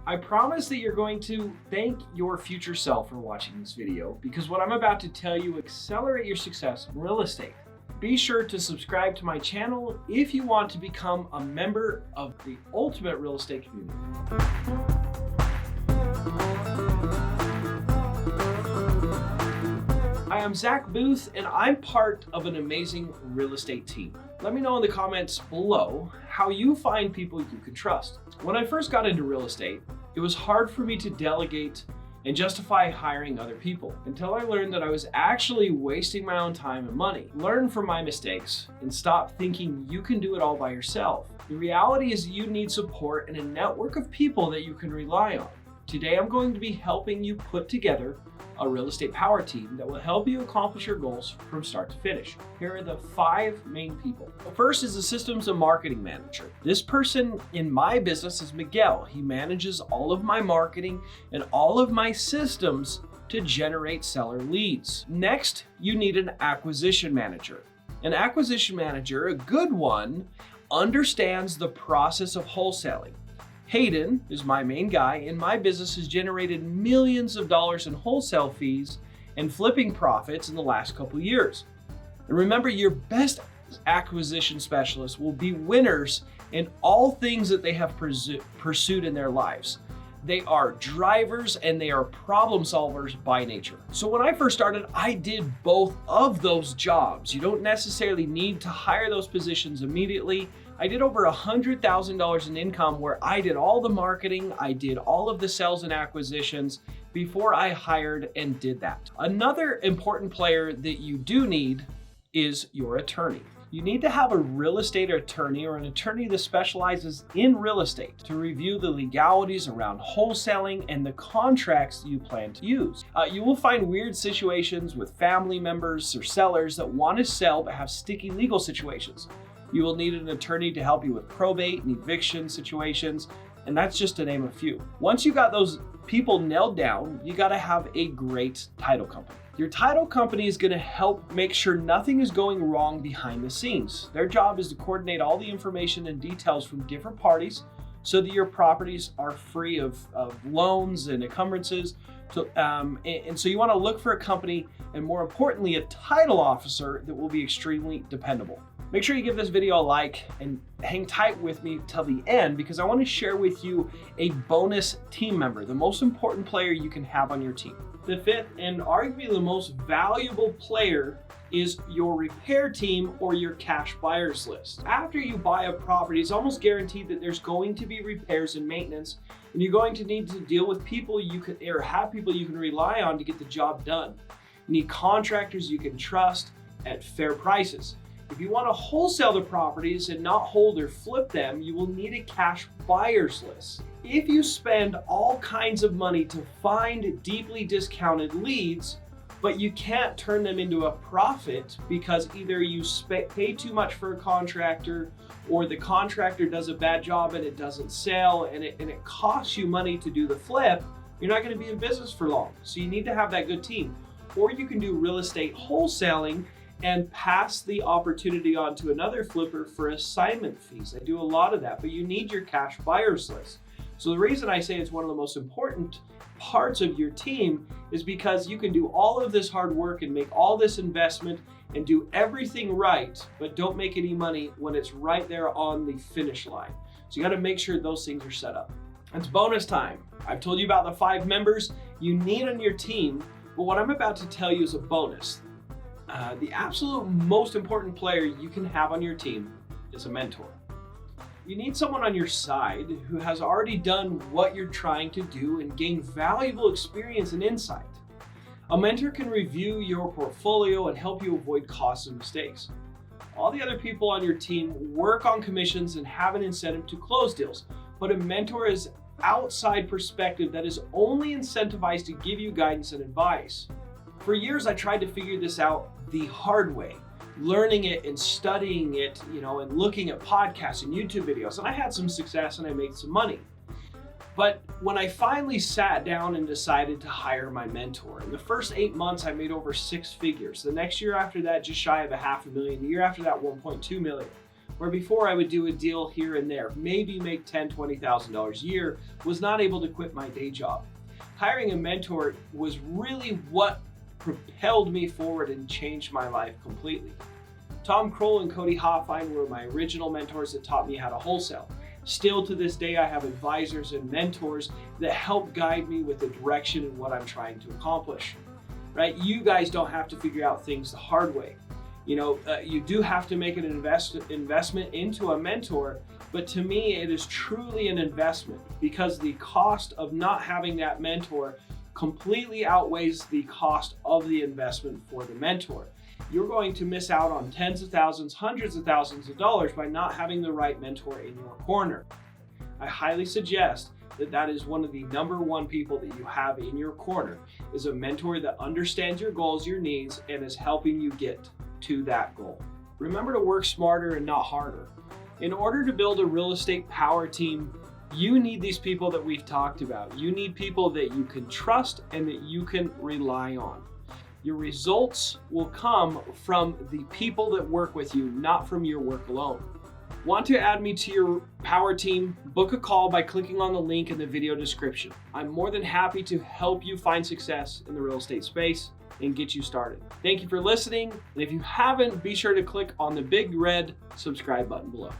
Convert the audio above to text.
I promise that you're going to thank your future self for watching this video, because what I'm about to tell you will accelerate your success in real estate. Be sure to subscribe to my channel if you want to become a member of the ultimate real estate community. Hi, I'm Zack Boothe, and I'm part of an amazing real estate team. Let me know in the comments below how you find people you can trust. When I first got into real estate, it was hard for me to delegate and justify hiring other people until I learned that I was actually wasting my own time and money. Learn from my mistakes and stop thinking you can do it all by yourself. The reality is you need support and a network of people that you can rely on. Today, I'm going to be helping you put together a real estate power team that will help you accomplish your goals from start to finish. Here are the 5 main people. The first is a systems and marketing manager. This person in my business is Miguel. He manages all of my marketing and all of my systems to generate seller leads. Next, you need an acquisition manager. An acquisition manager, a good one, understands the process of wholesaling. Hayden is my main guy, and my business has generated millions of dollars in wholesale fees and flipping profits in the last couple years. And remember, your best acquisition specialists will be winners in all things that they have pursued in their lives. They are drivers and they are problem solvers by nature. So when I first started, I did both of those jobs. You don't necessarily need to hire those positions immediately. I did over $100,000 in income where I did all the marketing, I did all of the sales and acquisitions before I hired and did that. Another important player that you do need is your attorney. You need to have a real estate attorney or an attorney that specializes in real estate to review the legalities around wholesaling and the contracts you plan to use. You will find weird situations with family members or sellers that want to sell but have sticky legal situations. You will need an attorney to help you with probate and eviction situations, and that's just to name a few. Once you got those people nailed down, you gotta have a great title company. Your title company is gonna help make sure nothing is going wrong behind the scenes. Their job is to coordinate all the information and details from different parties so that your properties are free of loans and encumbrances. And so you wanna look for a company, and more importantly, a title officer that will be extremely dependable. Make sure you give this video a like and hang tight with me till the end, because I want to share with you a bonus team member, the most important player you can have on your team. The 5th and arguably the most valuable player is your repair team or your cash buyers list. After you buy a property, it's almost guaranteed that there's going to be repairs and maintenance, and you're going to need to deal with people you can, or have people you can rely on to get the job done. You need contractors you can trust at fair prices. If you want to wholesale the properties and not hold or flip them, you will need a cash buyers list. If you spend all kinds of money to find deeply discounted leads, but you can't turn them into a profit because either you pay too much for a contractor, or the contractor does a bad job and it doesn't sell, and it costs you money to do the flip, you're not going to be in business for long. So you need to have that good team. Or you can do real estate wholesaling and pass the opportunity on to another flipper for assignment fees. I do a lot of that, but you need your cash buyers list. So the reason I say it's one of the most important parts of your team is because you can do all of this hard work and make all this investment and do everything right, but don't make any money when it's right there on the finish line. So you gotta make sure those things are set up. It's bonus time. I've told you about the 5 members you need on your team, but what I'm about to tell you is a bonus. The absolute most important player you can have on your team is a mentor. You need someone on your side who has already done what you're trying to do and gained valuable experience and insight. A mentor can review your portfolio and help you avoid costs and mistakes. All the other people on your team work on commissions and have an incentive to close deals, but a mentor is outside perspective that is only incentivized to give you guidance and advice. For years, I tried to figure this out the hard way, learning it and studying it, and looking at podcasts and YouTube videos. And I had some success and I made some money. But when I finally sat down and decided to hire my mentor, in the first 8 months, I made over 6 figures. The next year after that, just shy of $500,000. The year after that, 1.2 million. where before I would do a deal here and there, maybe make $10,000, $20,000 a year, was not able to quit my day job. Hiring a mentor was really what propelled me forward and changed my life completely. Tom Kroll and Cody Hoffine were my original mentors that taught me how to wholesale. Still to this day, I have advisors and mentors that help guide me with the direction and what I'm trying to accomplish. Right? You guys don't have to figure out things the hard way. You do have to make an investment into a mentor, but to me, it is truly an investment because the cost of not having that mentor completely outweighs the cost of the investment for the mentor. You're going to miss out on tens of thousands, hundreds of thousands of dollars by not having the right mentor in your corner. I highly suggest that is one of the #1 people that you have in your corner, is a mentor that understands your goals, your needs, and is helping you get to that goal. Remember to work smarter and not harder. In order to build a real estate power team, you need these people that we've talked about. You need people that you can trust and that you can rely on. Your results will come from the people that work with you, not from your work alone. Want to add me to your power team? Book a call by clicking on the link in the video description. I'm more than happy to help you find success in the real estate space and get you started. Thank you for listening. And if you haven't, be sure to click on the big red subscribe button below.